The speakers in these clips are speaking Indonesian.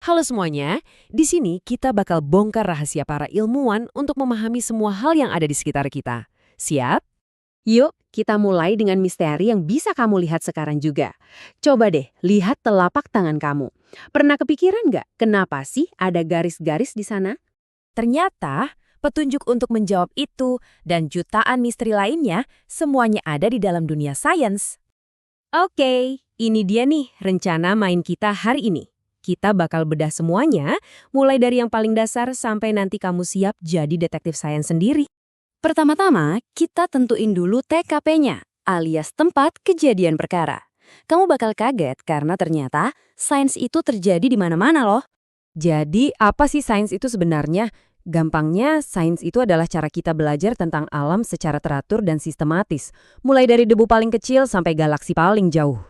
Halo semuanya, di sini kita bakal bongkar rahasia para ilmuwan untuk memahami semua hal yang ada di sekitar kita. Siap? Yuk, kita mulai dengan misteri yang bisa kamu lihat sekarang juga. Coba deh, lihat telapak tangan kamu. Pernah kepikiran nggak kenapa sih ada garis-garis di sana? Ternyata, petunjuk untuk menjawab itu dan jutaan misteri lainnya semuanya ada di dalam dunia sains. Oke, ini dia nih rencana main kita hari ini. Kita bakal bedah semuanya, mulai dari yang paling dasar sampai nanti kamu siap jadi detektif sains sendiri. Pertama-tama, kita tentuin dulu TKP-nya, alias tempat kejadian perkara. Kamu bakal kaget karena ternyata sains itu terjadi di mana-mana loh. Jadi, apa sih sains itu sebenarnya? Gampangnya, sains itu adalah cara kita belajar tentang alam secara teratur dan sistematis, mulai dari debu paling kecil sampai galaksi paling jauh.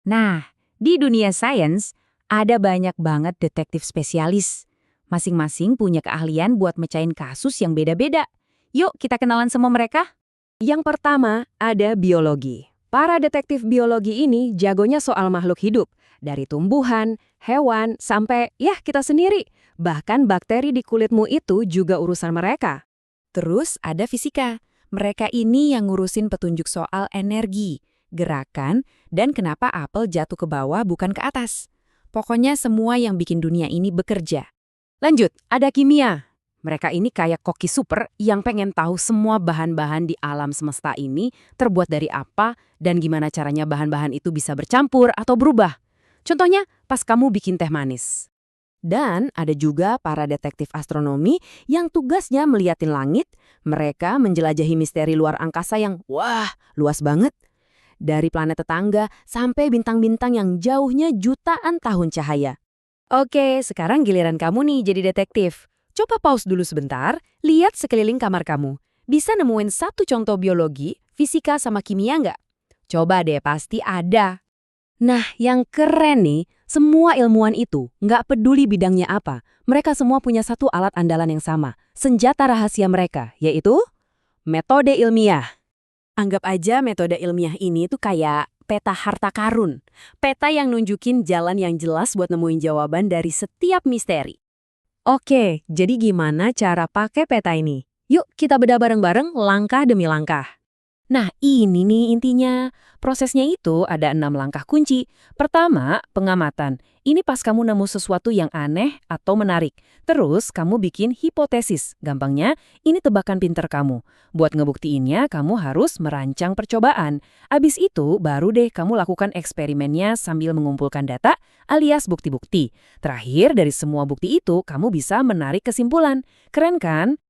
Nah, di dunia sains, ada banyak banget detektif spesialis. Masing-masing punya keahlian buat mecahin kasus yang beda-beda. Yuk, kita kenalan sama mereka. Yang pertama, ada biologi. Para detektif biologi ini jagonya soal makhluk hidup. Dari tumbuhan, hewan, sampai kita sendiri. Bahkan bakteri di kulitmu itu juga urusan mereka. Terus ada fisika. Mereka ini yang ngurusin petunjuk soal energi, gerakan, dan kenapa apel jatuh ke bawah bukan ke atas. Pokoknya semua yang bikin dunia ini bekerja. Lanjut, ada kimia. Mereka ini kayak koki super yang pengen tahu semua bahan-bahan di alam semesta ini terbuat dari apa dan gimana caranya bahan-bahan itu bisa bercampur atau berubah. Contohnya, pas kamu bikin teh manis. Dan ada juga para detektif astronomi yang tugasnya meliatin langit. Mereka menjelajahi misteri luar angkasa yang, luas banget. Dari planet tetangga sampai bintang-bintang yang jauhnya jutaan tahun cahaya. Oke, sekarang giliran kamu nih jadi detektif. Coba pause dulu sebentar, lihat sekeliling kamar kamu. Bisa nemuin satu contoh biologi, fisika sama kimia nggak? Coba deh, pasti ada. Nah, yang keren nih, semua ilmuwan itu nggak peduli bidangnya apa. Mereka semua punya satu alat andalan yang sama, senjata rahasia mereka, yaitu metode ilmiah. Anggap aja metode ilmiah ini tuh kayak peta harta karun. Peta yang nunjukin jalan yang jelas buat nemuin jawaban dari setiap misteri. Oke, jadi gimana cara pakai peta ini? Yuk kita bedah bareng-bareng langkah demi langkah. Nah, ini nih intinya. Prosesnya itu ada 6 langkah kunci. Pertama, pengamatan. Ini pas kamu nemu sesuatu yang aneh atau menarik. Terus, kamu bikin hipotesis. Gampangnya, ini tebakan pinter kamu. Buat ngebuktiinnya, kamu harus merancang percobaan. Abis itu, baru deh kamu lakukan eksperimennya sambil mengumpulkan data alias bukti-bukti. Terakhir, dari semua bukti itu, kamu bisa menarik kesimpulan. Keren kan?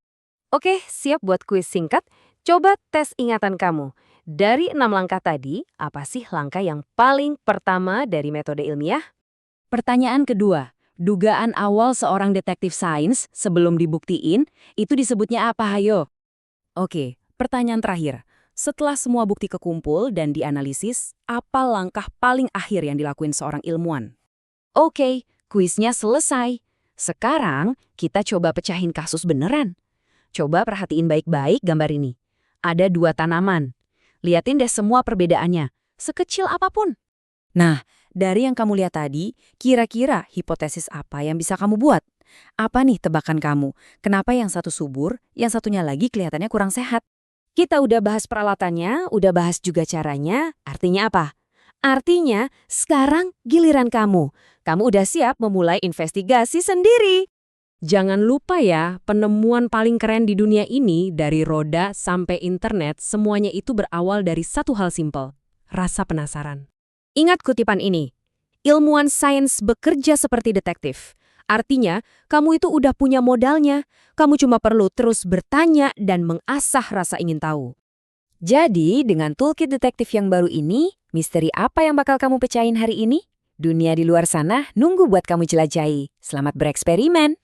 Oke, siap buat kuis singkat. Coba tes ingatan kamu. Dari 6 langkah tadi, apa sih langkah yang paling pertama dari metode ilmiah? Pertanyaan kedua, dugaan awal seorang detektif sains sebelum dibuktiin, itu disebutnya apa, hayo? Oke, pertanyaan terakhir. Setelah semua bukti kekumpul dan dianalisis, apa langkah paling akhir yang dilakuin seorang ilmuwan? Oke, kuisnya selesai. Sekarang, kita coba pecahin kasus beneran. Coba perhatiin baik-baik gambar ini. Ada 2 tanaman. Liatin deh semua perbedaannya, sekecil apapun. Nah, dari yang kamu lihat tadi, kira-kira hipotesis apa yang bisa kamu buat? Apa nih tebakan kamu? Kenapa yang satu subur, yang satunya lagi kelihatannya kurang sehat? Kita udah bahas peralatannya, udah bahas juga caranya. Artinya apa? Artinya, sekarang giliran kamu. Kamu udah siap memulai investigasi sendiri. Jangan lupa ya, penemuan paling keren di dunia ini, dari roda sampai internet, semuanya itu berawal dari satu hal simpel, rasa penasaran. Ingat kutipan ini, ilmuwan sains bekerja seperti detektif. Artinya, kamu itu udah punya modalnya, kamu cuma perlu terus bertanya dan mengasah rasa ingin tahu. Jadi, dengan toolkit detektif yang baru ini, misteri apa yang bakal kamu pecahin hari ini? Dunia di luar sana nunggu buat kamu jelajahi. Selamat bereksperimen!